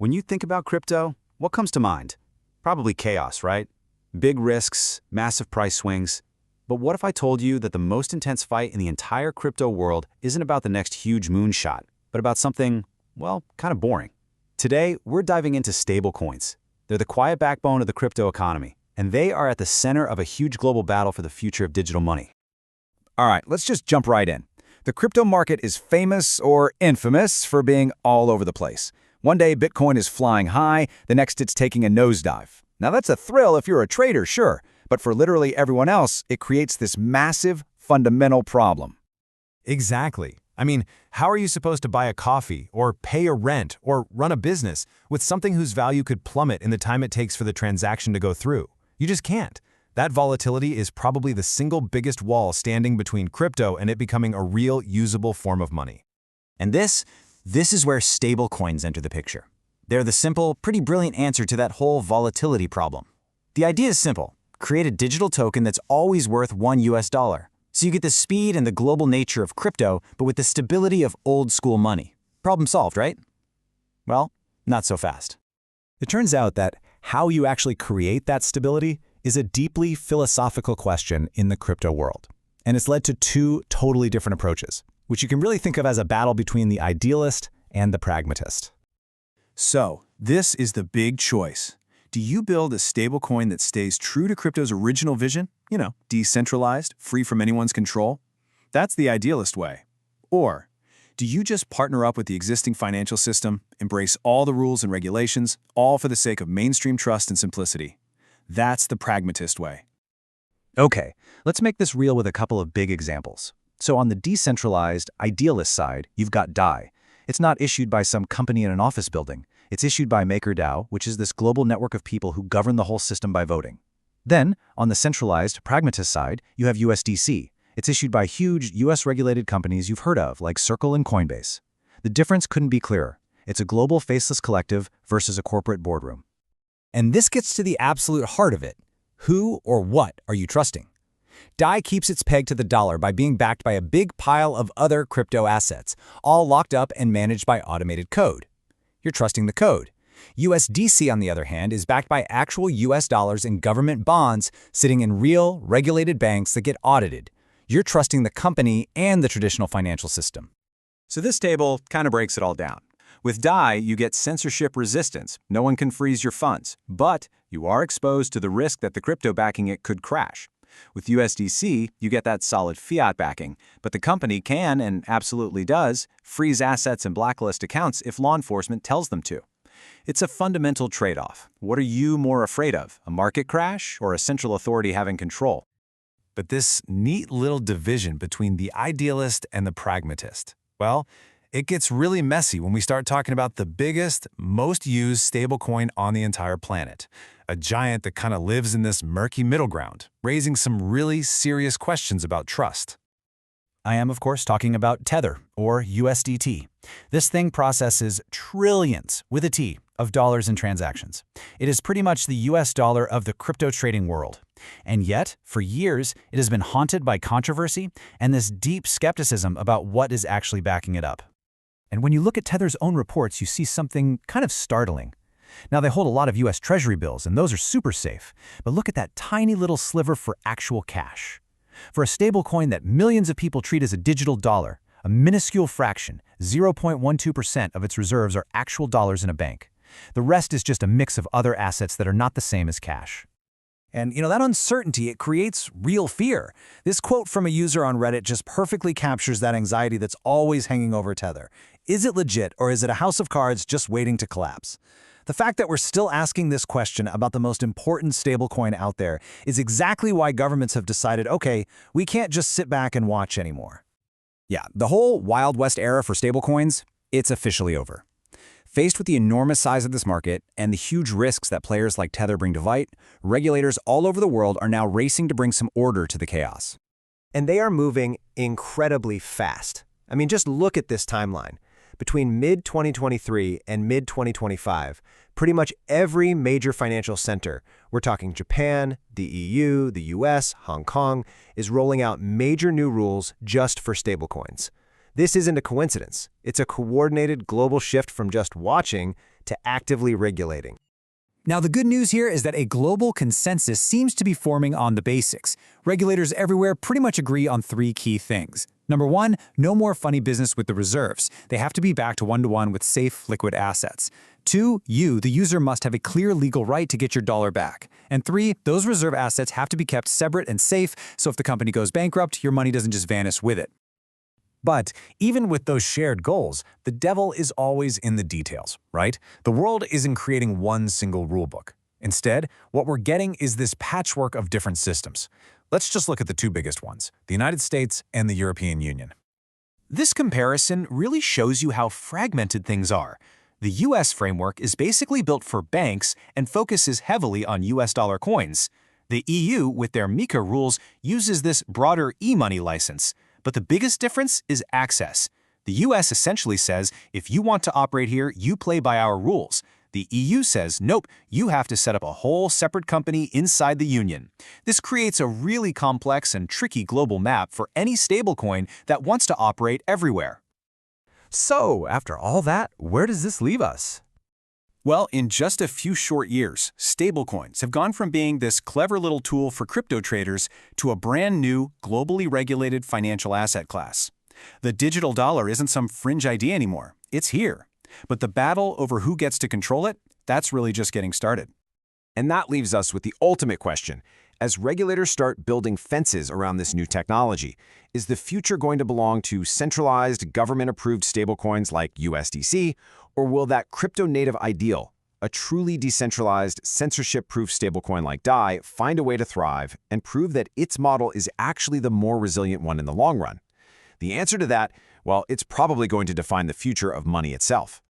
When you think about crypto, what comes to mind? Probably chaos, right? Big risks, massive price swings. But what if I told you that the most intense fight in the entire crypto world isn't about the next huge moonshot, but about something, well, kind of boring? Today, we're diving into stablecoins. They're the quiet backbone of the crypto economy, and they are at the center of a huge global battle for the future of digital money. All right, let's just jump right in. The crypto market is famous or infamous for being all over the place. One day, Bitcoin is flying high, the next it's taking a nosedive. Now that's a thrill if you're a trader, sure, but for literally everyone else, it creates this massive, fundamental problem. Exactly. I mean, how are you supposed to buy a coffee, or pay a rent, or run a business with something whose value could plummet in the time it takes for the transaction to go through? You just can't. That volatility is probably the single biggest wall standing between crypto and it becoming a real, usable form of money. And this is where stablecoins enter the picture. They're the simple, pretty brilliant answer to that whole volatility problem. The idea is simple. Create a digital token that's always worth $1. So you get the speed and the global nature of crypto, but with the stability of old-school money. Problem solved, right? Well, not so fast. It turns out that how you actually create that stability is a deeply philosophical question in the crypto world. And it's led to two totally different approaches, which you can really think of as a battle between the idealist and the pragmatist. So, this is the big choice. Do you build a stablecoin that stays true to crypto's original vision? Decentralized, free from anyone's control? That's the idealist way. Or, do you just partner up with the existing financial system, embrace all the rules and regulations, all for the sake of mainstream trust and simplicity? That's the pragmatist way. Okay, let's make this real with a couple of big examples. So on the decentralized, idealist side, you've got DAI. It's not issued by some company in an office building. It's issued by MakerDAO, which is this global network of people who govern the whole system by voting. Then, on the centralized, pragmatist side, you have USDC. It's issued by huge US-regulated companies you've heard of, like Circle and Coinbase. The difference couldn't be clearer. It's a global faceless collective versus a corporate boardroom. And this gets to the absolute heart of it. Who or what are you trusting? DAI keeps its peg to the dollar by being backed by a big pile of other crypto assets, all locked up and managed by automated code. You're trusting the code. USDC, on the other hand, is backed by actual US dollars and government bonds sitting in real, regulated banks that get audited. You're trusting the company and the traditional financial system. So this table kind of breaks it all down. With DAI, you get censorship resistance. No one can freeze your funds, but you are exposed to the risk that the crypto backing it could crash. With USDC, you get that solid fiat backing, but the company can, and absolutely does, freeze assets and blacklist accounts if law enforcement tells them to. It's a fundamental trade-off. What are you more afraid of, a market crash or a central authority having control? But this neat little division between the idealist and the pragmatist, well, it gets really messy when we start talking about the biggest, most used stablecoin on the entire planet. A giant that kind of lives in this murky middle ground, raising some really serious questions about trust. I am, of course, talking about Tether, or USDT. This thing processes trillions, with a T, of dollars in transactions. It is pretty much the US dollar of the crypto trading world. And yet, for years, it has been haunted by controversy and this deep skepticism about what is actually backing it up. And when you look at Tether's own reports, you see something kind of startling. Now, they hold a lot of US Treasury bills, and those are super safe. But look at that tiny little sliver for actual cash. For a stablecoin that millions of people treat as a digital dollar, a minuscule fraction, 0.12% of its reserves are actual dollars in a bank. The rest is just a mix of other assets that are not the same as cash. And that uncertainty, it creates real fear. This quote from a user on Reddit just perfectly captures that anxiety that's always hanging over Tether. Is it legit, or is it a house of cards just waiting to collapse? The fact that we're still asking this question about the most important stablecoin out there is exactly why governments have decided, okay, we can't just sit back and watch anymore. Yeah, the whole Wild West era for stablecoins, it's officially over. Faced with the enormous size of this market and the huge risks that players like Tether bring to light, regulators all over the world are now racing to bring some order to the chaos. And they are moving incredibly fast. I mean, just look at this timeline. Between mid-2023 and mid-2025, pretty much every major financial center, we're talking Japan, the EU, the US, Hong Kong, is rolling out major new rules just for stablecoins. This isn't a coincidence. It's a coordinated global shift from just watching to actively regulating. Now, the good news here is that a global consensus seems to be forming on the basics. Regulators everywhere pretty much agree on 3 key things. Number 1, no more funny business with the reserves. They have to be backed one-to-one with safe, liquid assets. 2, you, the user, must have a clear legal right to get your dollar back. And 3, those reserve assets have to be kept separate and safe, so if the company goes bankrupt, your money doesn't just vanish with it. But even with those shared goals, the devil is always in the details, right? The world isn't creating one single rulebook. Instead, what we're getting is this patchwork of different systems. Let's just look at the 2 biggest ones, the United States and the European Union. This comparison really shows you how fragmented things are. The US framework is basically built for banks and focuses heavily on US dollar coins. The EU, with their MiCA rules, uses this broader e-money license. But the biggest difference is access. The US essentially says, if you want to operate here, you play by our rules. The EU says, nope, you have to set up a whole separate company inside the union. This creates a really complex and tricky global map for any stablecoin that wants to operate everywhere. So, after all that, where does this leave us? Well, in just a few short years, stablecoins have gone from being this clever little tool for crypto traders to a brand new, globally regulated financial asset class. The digital dollar isn't some fringe idea anymore. It's here. But the battle over who gets to control it, that's really just getting started. And that leaves us with the ultimate question. As regulators start building fences around this new technology, is the future going to belong to centralized, government-approved stablecoins like USDC, or will that crypto-native ideal, a truly decentralized, censorship-proof stablecoin like DAI, find a way to thrive and prove that its model is actually the more resilient one in the long run? The answer to that, well, it's probably going to define the future of money itself.